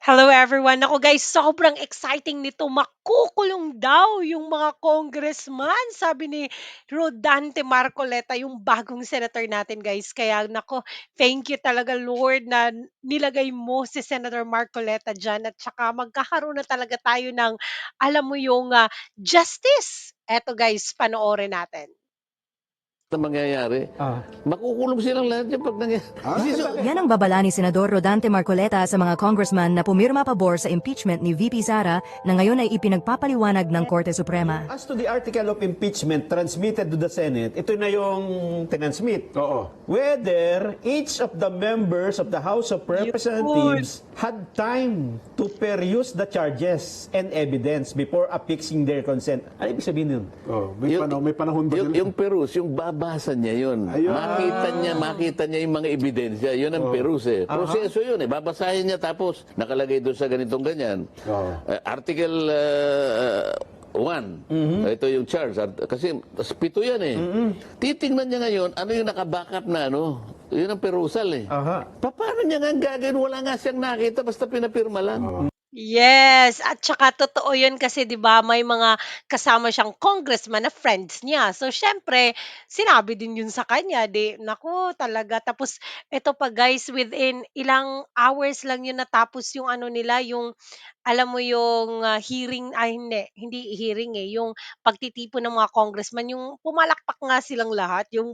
Hello everyone. Ako guys, sobrang exciting nito. Makukulong daw yung mga congressman, sabi ni Rodante Marcoleta, yung bagong senator natin guys. Kaya nako, thank you talaga Lord na nilagay mo si Senator Marcoleta dyan at saka magkakaroon na talaga tayo ng, alam mo yung justice. Eto guys, panoorin natin. Na mangyayari, makukulong silang lahat yan pag nangyayari. Yan ang babala ni Senador Rodante Marcoleta sa mga congressman na pumirma pabor sa impeachment ni VP Sara na ngayon ay ipinagpapaliwanag ng Korte Suprema. As to the article of impeachment transmitted to the Senate, ito na yung tinansmit. Oo. Whether each of the members of the House of Representatives had time to peruse the charges and evidence before affixing their consent. Ano ibig sabihin nun? Oh, may panahon ba sila? Yung perus, yung babasa niya yun. Ayun. Makita niya yung mga ebidensya. Yun ang perus eh. Proseso yun eh. Babasahin niya tapos nakalagay doon sa ganitong ganyan. Article 1. Ito yung charge. Kasi pito yan eh. Titingnan niya ngayon, ano yung nakabackup na ano. Yun ang perusal eh. Paano niya nga gagawin? Wala nga siyang nakita, basta pinapirma lang. Yes, at saka totoo 'yun kasi 'di ba may mga kasama siyang congressman na friends niya. So siyempre sinabi din 'yun sa kanya, 'di naku talaga. Tapos eto pa guys, within ilang hours lang 'yun natapos yung ano nila, yung alam mo yung, hearing ay hindi hearing, yung pagtitipon ng mga congressman, yung pumalakpak nga silang lahat, yung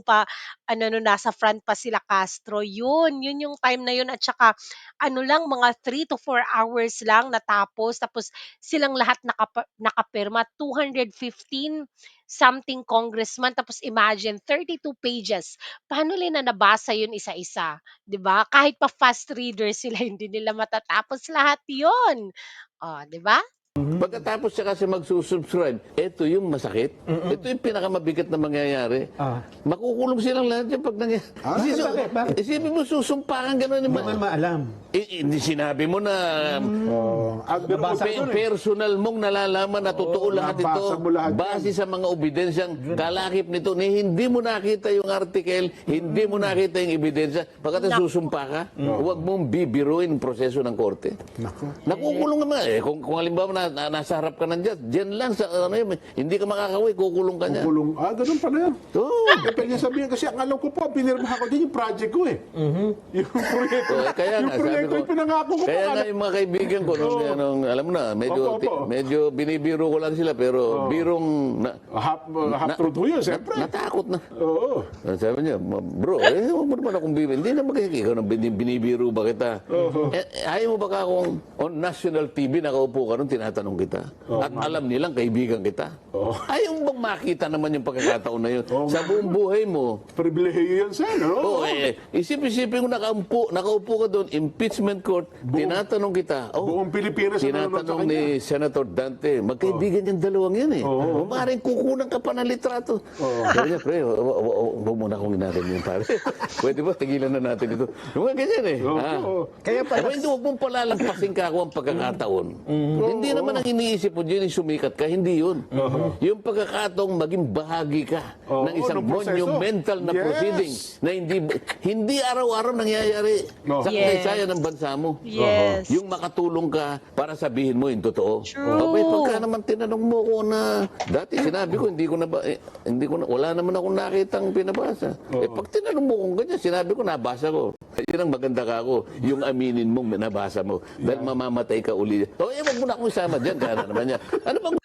ano nun nasa front pa sila Castro, yun yung time na yun at saka ano lang mga 3 to 4 hours lang natapos tapos silang lahat nakapirma 215 something congressman tapos imagine 32 pages. Paano nila nabasa yun isa-isa, 'di ba? Kahit pa fast reader sila hindi nila matatapos lahat 'yon. Oh, 'di ba? Pagkatapos siya kasi magsusubscribe, ito yung masakit. Ito yung pinakamabigat na mangyayari. Makukulong silang lahat yan pag nangyayari. Bakit? Isipin mo, susumpangan gano'n. Hindi naman maalam. Hindi sinabi mo na personal mong nalalaman na totoo lahat ito nabasa mo lahat base sa mga ebidensyang kalakip nito ni hindi mo nakita yung article, hindi mo nakita yung ebidensya, pagkatapos susumpa ka, huwag mong bibiruin ang proseso ng korte. Nakukulong naman. Kung halimbawa nasa harap ka ng judge, dyan lang sa ano yun, hindi ka makakaway, kukulong ka niya. Kulong. Ganun pa na yan. Oo. Pwede sabihin kasi ang alam ko po, pinirmahan ko din yung project ko eh. Yung proyekto. Kaya nga, Yung proyekto sabi yung pinangako ko. kaya nga yung mga kaibigan ko, nung, alam mo na, medyo binibiro ko lang sila, pero birong Half truth mo yun, siyempre. natakot na. Oo. Sabi niya, bro, huwag mo naman akong bibiro. Hindi naman kasi ikaw binibiro ba kita? Ayaw mo ba ka kung on national TV nakaupo ka nun, tinatanong kita? At alam nilang kaibigan kita? Ayaw mo bang makita naman yung pagkakataon na yun? Sa buong buhay mo, Pribilehiyo yan sa'yo, no? isip-isipin ko nakaupo ka doon, impeachment court, tinatanong kita. Buong Pilipinas na nanonood sa Tinatanong kanya. ni Senator Dante, magkaibigan yung dalawang yan eh. Maaaring kukunan ka pa ng litrato. Sabi niya, pre, huwag muna akong ginagawa yung pare. Pwede ba, tigilan na natin ito. Yung mga ganyan eh. Kaya pala, Hindi, huwag mong palalampasin ka ako ang pagkakataon. Hindi naman ang iniisip mo dyan yung sumikat ka, hindi yun. Yung pagkakataong maging bahagi ka ng isang ng proseso. monumental na proceeding na hindi araw-araw nangyayari sa kasaysayan ng bansa mo. Yes. Yung makatulong ka para sabihin mo yung totoo. True. Abay, pagka naman tinanong mo ko na, dati sinabi ko, wala naman akong nakitang pinabasa. Pag tinanong mo kung ganyan, sinabi ko, nabasa ko. Yun ang maganda ka ako, yung aminin mong nabasa mo. Dahil mamamatay ka uli. Wag mo na akong isama dyan, kaya naman niya. Ano bang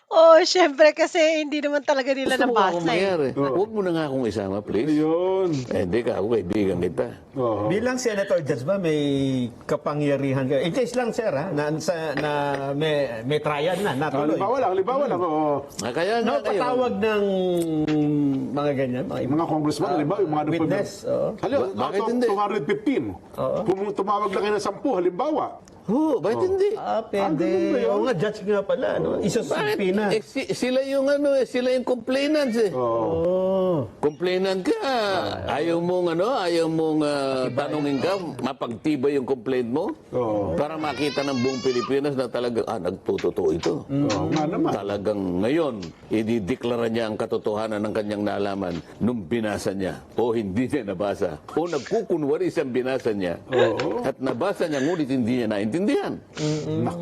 Oh, siyempre kasi hindi naman talaga nila gusto mo akong nabasa, eh. mangyari? Huwag mo na nga akong isama, please. Ayun. Hindi ka, ako kaibigan kita. bilang Senator Judge ba, may kapangyarihan ka? In case lang, sir, na may trial na, natuloy. Halimbawa lang. Kaya nga No, patawag ng mga ganyan, Mga congressman, halimbawa, yung mga witness. Halimbawa, Bakit hindi? 215. Kung tumawag lang kayo ng 10, halimbawa. Bakit hindi? Pwede. ganun ba yun? Oo nga, judge nga pala. No? Bakit? Isususpina. Sila yung sila yung complainants eh. Complainant ka, ayaw mong tanungin ka, mapagtibay yung complaint mo Oo. para makita ng buong Pilipinas na talagang, nagtotoo ito. Oo nga naman. Talagang ngayon, idideklara niya ang katotohanan ng kanyang nalaman nung binasa niya o hindi niya nabasa o nagkukunwari siyang binasa niya at nabasa niya ngunit hindi niya naintindihan.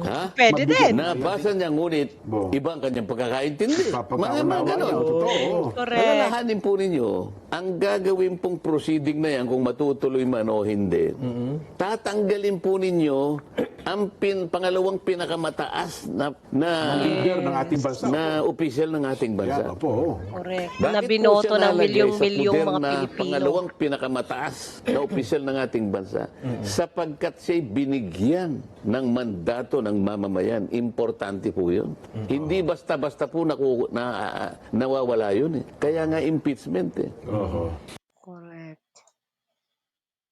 Ha? Pwede din. Nabasa niya ngunit iba ang kanyang pagkakaintindi. Mga ganon. Totoo. Correct. Alalahanin po ninyo, ang gagawin pong proceeding na yan, kung matutuloy man o hindi, tatanggalin po ninyo ang pangalawang pinakamataas na Leader ng ating bansa. na opisyal ng ating bansa. Yan, opo. Correct. Bakit Na po binoto siya ng nalagay milyong-milyong sa mga puder na Pilipino. pangalawang pinakamataas na opisyal ng ating bansa? Sapagkat siya'y binigyan ng mandato ng mamamayan. Importante po yun. Hindi basta-basta po nawawala yun. Kaya nga impeachment. Oo. Correct.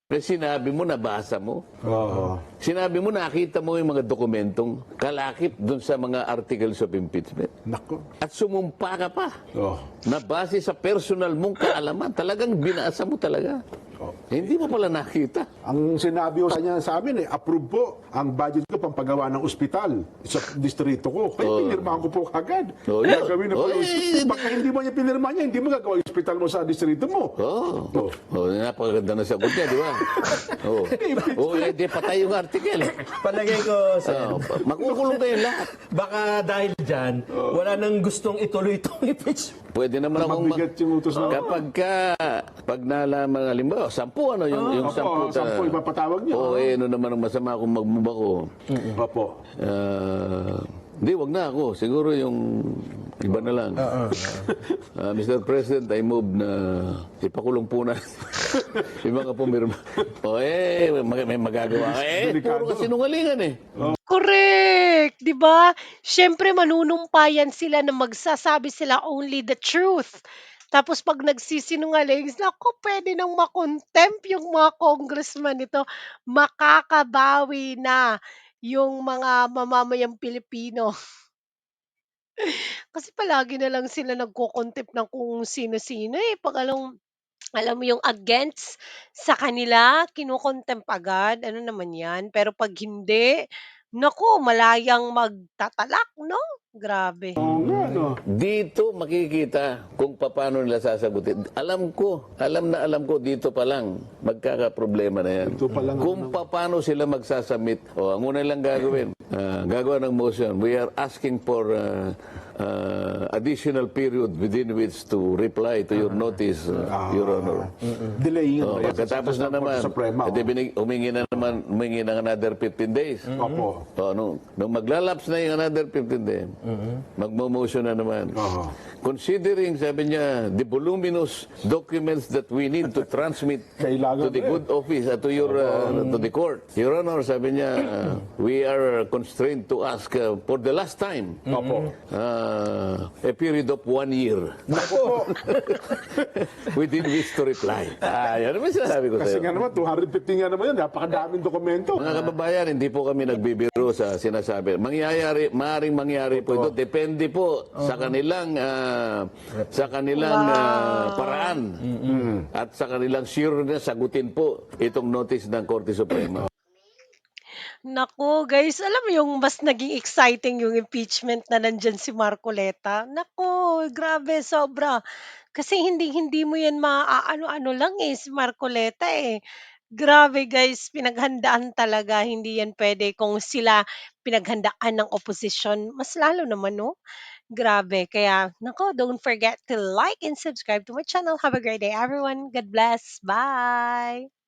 Kasi sinabi mo, nabasa mo. Oo. Sinabi mo, nakita mo yung mga dokumentong kalakip dun sa mga articles of impeachment. Nako. At sumumpa ka pa. Oh. Na base sa personal mong kaalaman, talagang binasa mo talaga. Hindi mo pala nakita. Ang sinabi ko sa niya sa amin approve po ang budget ko pampagawa ng ospital sa distrito ko. Kaya pinirmahan ko po kagad. Oh, yun. Gagawin na po yung ospital. Baka hindi mo niya pinirma niya, hindi mo gagawa yung ospital mo sa distrito mo. Napakaganda na sagot niya, di ba? Hindi patay yung article. Palagay ko, sir, Makukulong kayo lahat. baka dahil dyan, wala nang gustong ituloy itong impeachment. Pwede naman akong Mabigat yung utos na. pag nalaman, halimbawa, 10, yung 10. 10 ipapatawag niyo. Ano naman ang masama kung magmumako. Opo. Hindi, wag na ako. Siguro yung iba na lang. Mr. President, I move na ipakulong po na yung mga pumirma. May magagawa. Puro kasinungalingan eh. Correct! 'Di ba? Siyempre manunumpayan sila na magsasabi sila only the truth. Tapos 'pag nagsisinungaling, naku, puwede nang ma-contempt yung mga congressman nito. Makakabawi na yung mga mamamayang Pilipino. Kasi palagi na lang sila nagko-contempt ng kung sino-sino, 'pag alam mo yung against sa kanila, kino-contempt agad, ano naman 'yan. Pero 'pag hindi, naku, malayang magtatalak 'no? Grabe. Oo nga, no. Dito makikita kung paano nila sasagutin. Alam ko dito pa lang magkakaproblema na yan. Dito pa lang, Kung paano sila magsasamit. Ang una lang gagawin, gagawa ng motion. We are asking for additional period within which to reply to your notice, Your Honor. Delaying. Pagkatapos na naman, Suprema. humingi ng another 15 days. Opo. Nung maglalaps na yung another 15 days, magmo-motion na naman. Considering, sabi niya, the voluminous documents that we need to transmit to Kailangan the good office, to the court. Your Honor, sabi niya, we are constrained to ask for the last time Opo. a period of 1 year within which to reply. Yan naman sinasabi ko Kasi sa'yo. nga naman, 250 nga naman yan. Napakadaming dokumento. Mga kababayan, hindi po kami nagbibiro sa sinasabi. Maaaring mangyari po ito. Depende po sa kanilang paraan at sa kanilang sure na sagutin po itong notice ng Korte Suprema. Naku, guys, alam mo yung mas naging exciting yung impeachment na nandiyan si Marcoleta? Naku, grabe, sobra. Kasi hindi mo yan maaano-ano lang si Marcoleta Grabe guys, pinaghandaan talaga. Hindi yan pwede kung sila pinaghandaan ng opposition. Mas lalo naman, no? Grabe. Kaya, naku, don't forget to like and subscribe to my channel. Have a great day, everyone. God bless. Bye!